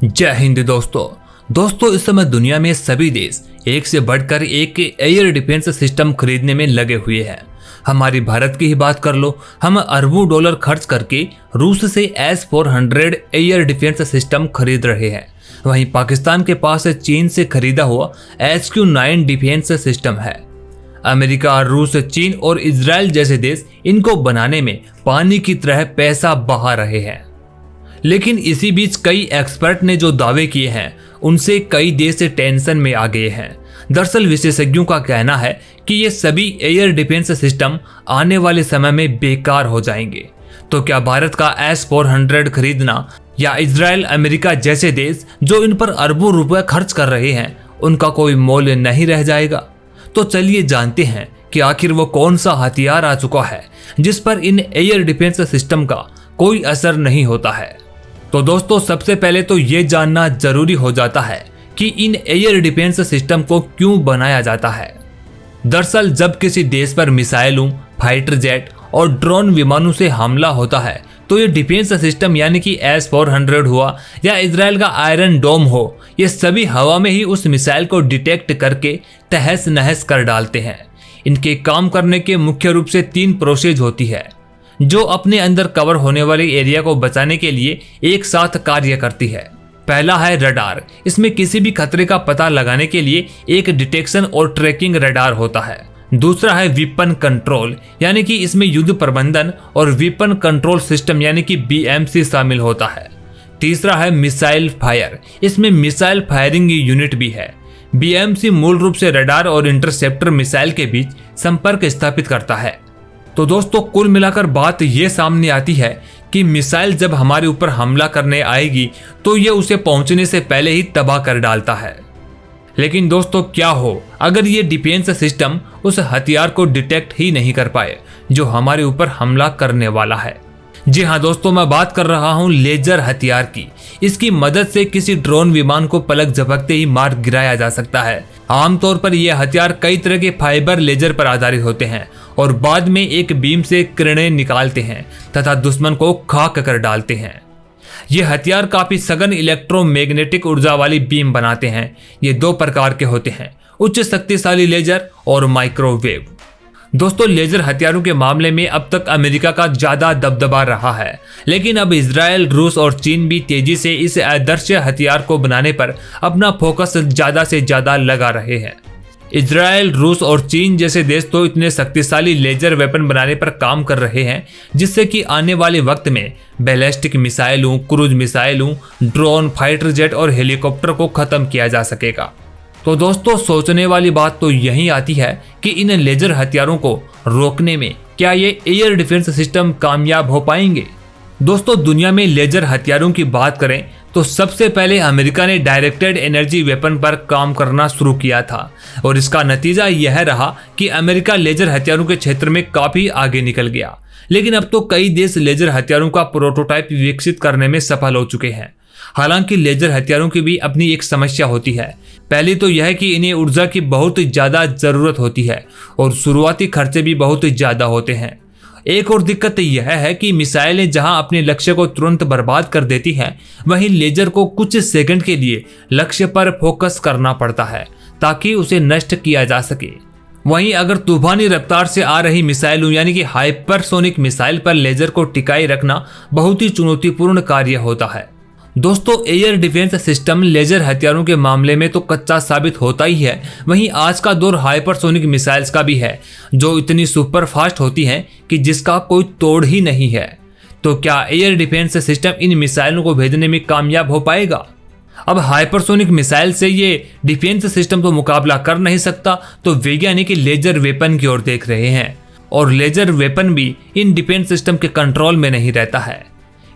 जय हिंद दोस्तों इस समय दुनिया में सभी देश एक से बढ़कर एक एयर डिफेंस सिस्टम खरीदने में लगे हुए हैं। हमारी भारत की ही बात कर लो, हम अरबों डॉलर खर्च करके रूस से S-400 एयर डिफेंस सिस्टम खरीद रहे हैं। वहीं पाकिस्तान के पास चीन से खरीदा हुआ HQ-9 डिफेंस सिस्टम है। अमेरिका, रूस, चीन और इजराइल जैसे देश इनको बनाने में पानी की तरह पैसा बहा रहे हैं। लेकिन इसी बीच कई एक्सपर्ट ने जो दावे किए हैं उनसे कई देश टेंशन में आ गए हैं। दरअसल विशेषज्ञों का कहना है कि ये सभी एयर डिफेंस सिस्टम आने वाले समय में बेकार हो जाएंगे। तो क्या भारत का S-400 खरीदना या इजराइल, अमेरिका जैसे देश जो इन पर अरबों रुपए खर्च कर रहे हैं उनका कोई मोल नहीं रह जाएगा? तो चलिए जानते हैं कि आखिर वो कौन सा हथियार आ चुका है जिस पर इन एयर डिफेंस सिस्टम का कोई असर नहीं होता है। तो दोस्तों सबसे पहले तो ये जानना जरूरी हो जाता है कि इन एयर डिफेंस सिस्टम को क्यों बनाया जाता है। दरअसल जब किसी देश पर मिसाइलों, फाइटर जेट और ड्रोन विमानों से हमला होता है तो ये डिफेंस सिस्टम यानी कि S-400 हुआ या इजराइल का आयरन डोम हो, ये सभी हवा में ही उस मिसाइल को डिटेक्ट करके तहस नहस कर डालते हैं। इनके काम करने के मुख्य रूप से 3 प्रोसेस होती है जो अपने अंदर कवर होने वाले एरिया को बचाने के लिए एक साथ कार्य करती है। पहला है रडार। इसमें किसी भी खतरे का पता लगाने के लिए एक डिटेक्शन और ट्रैकिंग रडार होता है। दूसरा है वेपन कंट्रोल, यानी कि इसमें युद्ध प्रबंधन और वेपन कंट्रोल सिस्टम यानी कि BMC शामिल होता है। तीसरा है मिसाइल फायर। इसमें मिसाइल फायरिंग यूनिट भी है। BMC मूल रूप से रडार और इंटरसेप्टर मिसाइल के बीच संपर्क स्थापित करता है। तो दोस्तों कुल मिलाकर बात ये सामने आती है कि मिसाइल जब हमारे ऊपर हमला करने आएगी तो ये उसे पहुंचने से पहले ही तबाह कर डालता है। लेकिन दोस्तों क्या हो अगर ये डिफेंस सिस्टम उस हथियार को डिटेक्ट ही नहीं कर पाए जो हमारे ऊपर हमला करने वाला है। जी हाँ दोस्तों, मैं बात कर रहा हूँ लेजर हथियार की। इसकी मदद से किसी ड्रोन विमान को पलक झपकते ही मार गिराया जा सकता है। आमतौर पर यह हथियार कई तरह के फाइबर लेजर पर आधारित होते हैं और बाद में एक बीम से किरणें निकालते हैं तथा दुश्मन को खाक कर डालते हैं। ये हथियार काफी सघन इलेक्ट्रोमैग्नेटिक ऊर्जा वाली बीम बनाते हैं। ये 2 प्रकार के होते हैं, उच्च शक्तिशाली लेजर और माइक्रोवेव। दोस्तों लेजर हथियारों के मामले में अब तक अमेरिका का ज्यादा दबदबा रहा है, लेकिन अब इजराइल, रूस और चीन भी तेजी से इस आदर्श हथियार को बनाने पर अपना फोकस ज्यादा से ज्यादा लगा रहे हैं। इजराइल, रूस और चीन जैसे देश तो इतने शक्तिशाली लेजर वेपन बनाने पर काम कर रहे हैं जिससे कि आने वाले वक्त में बैलिस्टिक मिसाइलों, क्रूज मिसाइलों, ड्रोन, फाइटर जेट और हेलीकॉप्टर को खत्म किया जा सकेगा। तो दोस्तों सोचने वाली बात तो यही आती है कि इन लेजर हथियारों को रोकने में क्या ये एयर डिफेंस सिस्टम कामयाब हो पाएंगे? दोस्तों दुनिया में लेजर हथियारों की बात करें तो सबसे पहले अमेरिका ने डायरेक्टेड एनर्जी वेपन पर काम करना शुरू किया था और इसका नतीजा यह रहा कि अमेरिका लेजर हथियारों के क्षेत्र में काफी आगे निकल गया। लेकिन अब तो कई देश लेजर हथियारों का प्रोटोटाइप विकसित करने में सफल हो चुके हैं। हालांकि लेजर हथियारों की भी अपनी एक समस्या होती है। पहली तो यह है कि इन्हें ऊर्जा की बहुत ज्यादा जरूरत होती है और शुरुआती खर्चे भी बहुत ज्यादा होते हैं। एक और दिक्कत यह है कि मिसाइलें जहां अपने लक्ष्य को तुरंत बर्बाद कर देती हैं, वहीं लेजर को कुछ सेकंड के लिए लक्ष्य पर फोकस करना पड़ता है ताकि उसे नष्ट किया जा सके। वहीं अगर तूफानी रफ्तार से आ रही मिसाइलों यानी कि हाइपरसोनिक मिसाइल पर लेजर को टिकाए रखना बहुत ही चुनौतीपूर्ण कार्य होता है। दोस्तों एयर डिफेंस सिस्टम लेजर हथियारों के मामले में तो कच्चा साबित होता ही है, वहीं आज का दौर हाइपरसोनिक मिसाइल्स का भी है जो इतनी सुपर फास्ट होती हैं कि जिसका कोई तोड़ ही नहीं है। तो क्या एयर डिफेंस सिस्टम इन मिसाइलों को भेजने में कामयाब हो पाएगा? अब हाइपरसोनिक मिसाइल से ये डिफेंस सिस्टम तो मुकाबला कर नहीं सकता, तो वैज्ञानिक लेजर वेपन की ओर देख रहे हैं और लेजर वेपन भी इन डिफेंस सिस्टम के कंट्रोल में नहीं रहता है।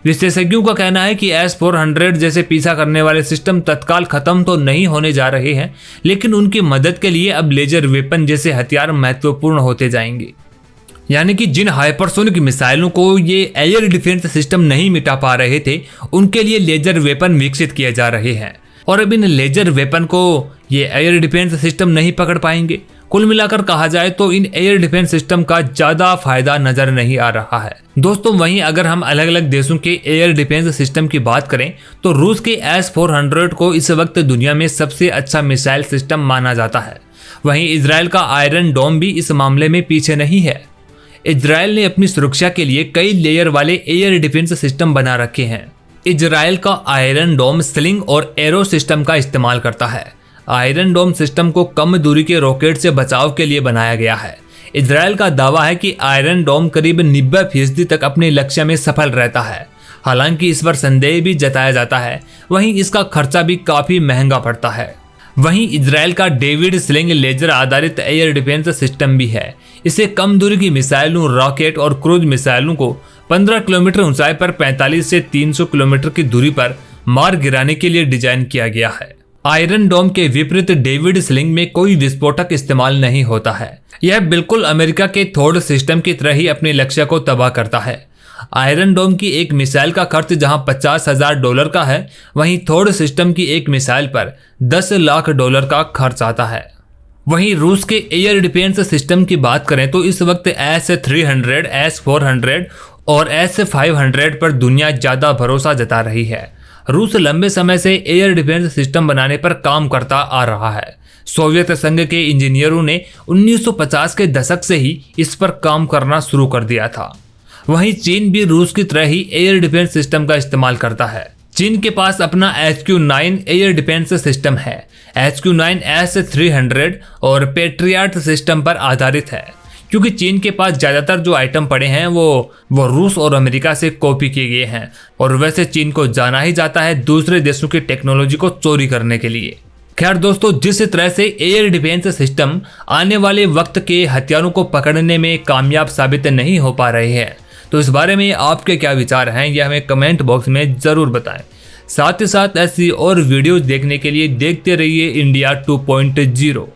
विशेषज्ञों का कहना है कि S-400 जैसे पीछा करने वाले सिस्टम तत्काल खत्म तो नहीं होने जा रहे हैं, लेकिन उनकी मदद के लिए अब लेजर वेपन जैसे हथियार महत्वपूर्ण होते जाएंगे। यानी कि जिन हाइपरसोनिक मिसाइलों को ये एयर डिफेंस सिस्टम नहीं मिटा पा रहे थे उनके लिए लेजर वेपन विकसित किए जा रहे हैं और अब इन लेजर वेपन को ये एयर डिफेंस सिस्टम नहीं पकड़ पाएंगे। कुल मिलाकर कहा जाए तो इन एयर डिफेंस सिस्टम का ज्यादा फायदा नजर नहीं आ रहा है। दोस्तों वहीं अगर हम अलग अलग देशों के एयर डिफेंस सिस्टम की बात करें तो रूस के S-400 को इस वक्त दुनिया में सबसे अच्छा मिसाइल सिस्टम माना जाता है। वहीं इजराइल का आयरन डोम भी इस मामले में पीछे नहीं है। इजराइल ने अपनी सुरक्षा के लिए कई लेयर वाले एयर डिफेंस सिस्टम बना रखे हैं। इजराइल का आयरन डोम स्लिंग और एरो सिस्टम का इस्तेमाल करता है। आयरन डोम सिस्टम को कम दूरी के रॉकेट से बचाव के लिए बनाया गया है। इजराइल का दावा है कि आयरन डोम करीब 90% तक अपने लक्ष्य में सफल रहता है। हालांकि इस पर संदेह भी जताया जाता है। वहीं इसका खर्चा भी काफी महंगा पड़ता है। वहीं इजराइल का डेविड स्लिंग लेजर आधारित एयर डिफेंस सिस्टम भी है। इसे कम दूरी की मिसाइलों, रॉकेट और क्रूज मिसाइलों को 15 किलोमीटर ऊंचाई पर 45 से 300 किलोमीटर की दूरी पर मार गिराने के लिए डिजाइन किया गया है। आयरन डोम के विपरीत डेविड स्लिंग में कोई विस्फोटक इस्तेमाल नहीं होता है। यह बिल्कुल अमेरिका के थोर्ड सिस्टम की तरह ही अपने लक्ष्य को तबाह करता है। आयरन डोम की एक मिसाइल का खर्च जहां $50,000 का है, वहीं थोर्ड सिस्टम की एक मिसाइल पर $10 लाख का खर्च आता है। वहीं रूस के एयर डिफेंस सिस्टम की बात करें तो इस वक्त S-300, S-400 और S-500 पर दुनिया ज्यादा भरोसा जता रही है। रूस लंबे समय से एयर डिफेंस सिस्टम बनाने पर काम करता आ रहा है। सोवियत संघ के इंजीनियरों ने 1950 के दशक से ही इस पर काम करना शुरू कर दिया था। वहीं चीन भी रूस की तरह ही एयर डिफेंस सिस्टम का इस्तेमाल करता है। चीन के पास अपना HQ-9 एयर डिफेंस सिस्टम है। HQ-9 S-300 और पेट्रियट सिस्टम पर आधारित है। क्योंकि चीन के पास ज्यादातर जो आइटम पड़े हैं वो रूस और अमेरिका से कॉपी किए गए हैं, और वैसे चीन को जाना ही जाता है दूसरे देशों की टेक्नोलॉजी को चोरी करने के लिए। खैर दोस्तों, जिस तरह से एयर डिफेंस सिस्टम आने वाले वक्त के हथियारों को पकड़ने में कामयाब साबित नहीं हो पा रहे हैं, तो इस बारे में आपके क्या विचार हैं यह हमें कमेंट बॉक्स में जरूर बताएं। साथ ही साथ ऐसी और वीडियोज देखने के लिए देखते रहिए इंडिया 2.0।